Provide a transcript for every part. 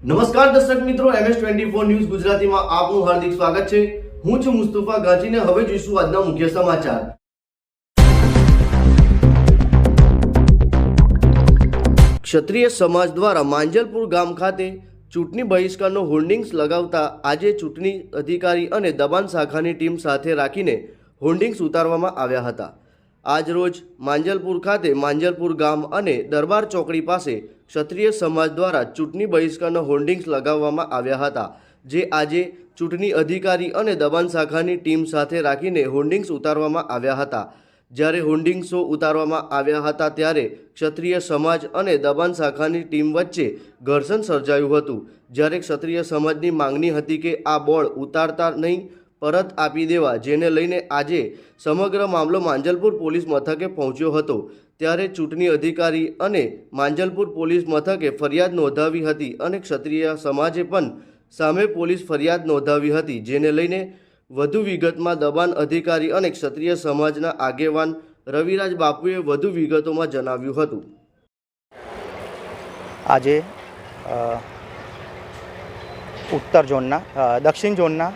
નમસ્કાર દર્શક મિત્રો, MS24 ન્યૂઝ ગુજરાતીમાં આપનું હાર્દિક સ્વાગત છે। હું છું મુસ્તફા ગાજીને। હવે જોઈશું આજના મુખ્ય સમાચાર। ક્ષત્રિય સમાજ દ્વારા માંજલપુર ગામ ખાતે ચૂંટણી બહિષ્કારનો હોર્ડિંગ્સ લગાવતા આજે ચૂંટણી અધિકારી અને દબાણ શાખાની ટીમ સાથે રાખીને હોર્ડિંગ્સ ઉતારવામાં આવ્યા હતા। આજ રોજ માંજલપુર ખાતે માંજલપુર ગામ અને દરબાર ચોકડી પાસે ક્ષત્રિય સમાજ દ્વારા ચૂંટણી બહિષ્કારના હોર્ડિંગ્સ લગાવવામાં આવ્યા હતા, જે આજે ચૂંટણી અધિકારી અને દબાણ શાખાની ટીમ સાથે રાખીને હોર્ડિંગ્સ ઉતારવામાં આવ્યા હતા। જ્યારે હોર્ડિંગ્સો ઉતારવામાં આવ્યા હતા ત્યારે ક્ષત્રિય સમાજ અને દબાણ શાખાની ટીમ વચ્ચે ઘર્ષણ સર્જાયું હતું। જ્યારે ક્ષત્રિય સમાજની માંગણી હતી કે આ બોર્ડ ઉતારતા નહીં પરત આપી દેવા, જેને લઈને આજે સમગ્ર મામલો માંજલપુર પોલીસ મથકે પહોંચ્યો હતો। ત્યારે ચૂંટણી અધિકારી અને માંજલપુર પોલીસ મથકે ફરિયાદ નોંધાવી હતી અને ક્ષત્રિય સમાજે પણ સામે પોલીસ ફરિયાદ નોંધાવી હતી, જેને લઈને વધુ વિગતમાં દબાણ અધિકારી અને ક્ષત્રિય સમાજના આગેવાન રવિરાજ બાપુએ વધુ વિગતોમાં જણાવ્યું હતું। આજે ઉત્તર ઝોનના દક્ષિણ ઝોનના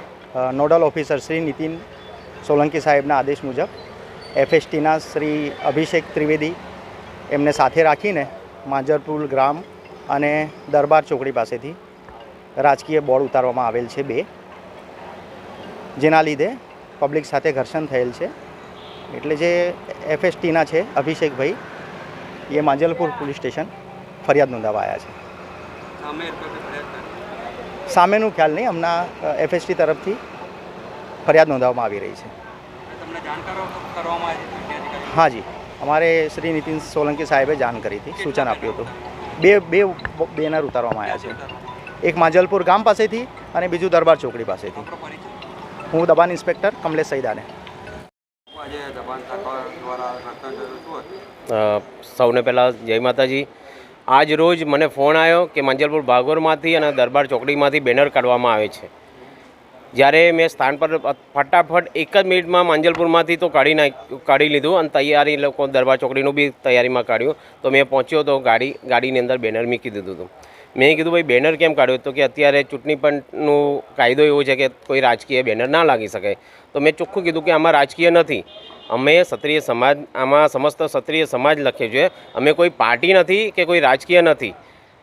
નોડલ ઓફિસર શ્રી નીતિન સોલંકી સાહેબના આદેશ મુજબ FSTના શ્રી અભિષેક ત્રિવેદી એમને સાથે રાખીને માંજલપુર ગ્રામ અને દરબાર ચોકડી પાસેથી રાજકીય બોર્ડ ઉતારવામાં આવેલ છે 2, જેના લીધે પબ્લિક સાથે ઘર્ષણ થયેલ છે। એટલે જે FSTના છે અભિષેકભાઈ, એ માંજલપુર પોલીસ સ્ટેશન ફરિયાદ નોંધાવવા આવ્યા છે। સામેનું ખ્યાલ નહીં, હમણાં FST તરફથી ફરિયાદ નોંધાવવામાં આવી રહી છે। હા જી, અમારે શ્રી નીતિન સોલંકી સાહેબે જાણ કરી હતી, સૂચન આપ્યું હતું। બે બેનર ઉતારવામાં આવ્યા છે, એક માંજલપુર ગામ પાસેથી અને બીજું દરબાર ચોકડી પાસેથી। હું દબાણ ઇન્સ્પેક્ટર કમલેશ સૈદાને। સૌને પહેલાં જય માતાજી। આજ રોજ મને ફોન આવ્યો કે માંજલપુર ભાગોરમાંથી અને દરબાર ચોકડીમાંથી બેનર કાઢવામાં આવે છે। જ્યારે મેં સ્થાન પર ફટાફટ એક જ મિનિટમાં માંજલપુરમાંથી તો કાઢી લીધું અને તૈયારી લોકો દરબાર ચોકડીનું બી તૈયારીમાં કાઢ્યું। તો મેં પહોંચ્યો તો ગાડીની અંદર બેનર મૂકી દીધું હતું। મેં કીધું ભાઈ બેનર કેમ કાઢ્યું, તો કે અત્યારે ચૂંટણી પંચનું કાયદો એવો છે કે કોઈ રાજકીય બેનર ના લાગી શકે। તો મેં ચોખ્ખું કીધું કે આમાં રાજકીય નથી, અમે ક્ષત્રિય સમાજ, આમાં સમસ્ત ક્ષત્રિય સમાજ લખ્યું છે, અમે કોઈ પાર્ટી નથી કે કોઈ રાજકીય નથી।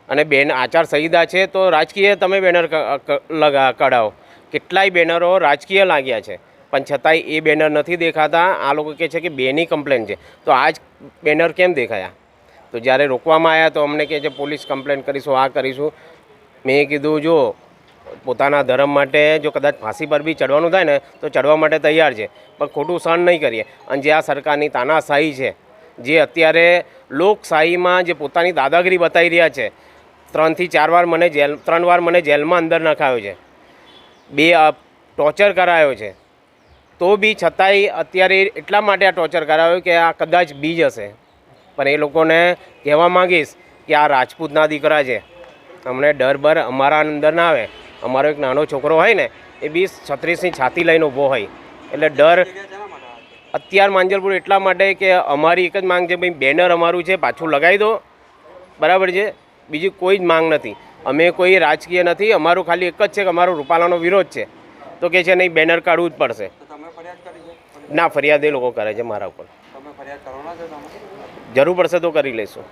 અને આચારસંહિતા છે તો રાજકીય તમે બેનર કઢાવો। કેટલાય બેનરો રાજકીય લાગ્યા છે પણ છતાંય એ બેનર નથી દેખાતા। આ લોકો કહે છે કે 2ની કમ્પ્લેન છે, તો આ જ બેનર કેમ દેખાયા? તો જ્યારે રોકવામાં આવ્યા તો અમને કહે છે પોલીસ કમ્પ્લેન કરીશું, આ કરીશું। મેં કીધું જો પોતાના ધર્મ માટે જો કદાચ ફાંસી પર બી ચડવાનું થાય ને તો ચડવા માટે તૈયાર છે, પણ ખોટું સહન નહીં કરીએ। અને જે આ સરકારની તાનાશાહી છે, જે અત્યારે લોકશાહીમાં જે પોતાની દાદાગીરી બતાવી રહ્યા છે, 3 થી 4 વાર મને 3 વાર મને જેલમાં અંદર નખાયો છે, 2 ટોર્ચર કરાયો છે, તો બી છતાંય અત્યારે એટલા માટે આ ટોર્ચર કરાયો કે આ કદાચ બીજ હશે। પણ એ લોકોને કહેવા માંગીશ કે આ રાજપૂતના દીકરા છે, અમને ડર બર અમારા અંદર ના આવે। અમારો એક નાનો છોકરો હોય ને, એ બી 36ની છાતી લઈને ઊભો હોય, એટલે ડર અત્યાર માંજલપુર એટલા માટે કે અમારી એક જ માંગ છે, ભાઈ બેનર અમારું છે પાછું લગાવી દો, બરાબર છે, બીજી કોઈ જ માંગ નથી। અમે કોઈ રાજકીય નથી, અમારું ખાલી એક જ છે કે અમારો રૂપાલાનો વિરોધ છે, તો કે છે નહીં બેનર કાઢવું જ પડશે। ના, ફરિયાદ એ લોકો કરે છે મારા ઉપર, જરૂર પડશે તો કરી લઈશું।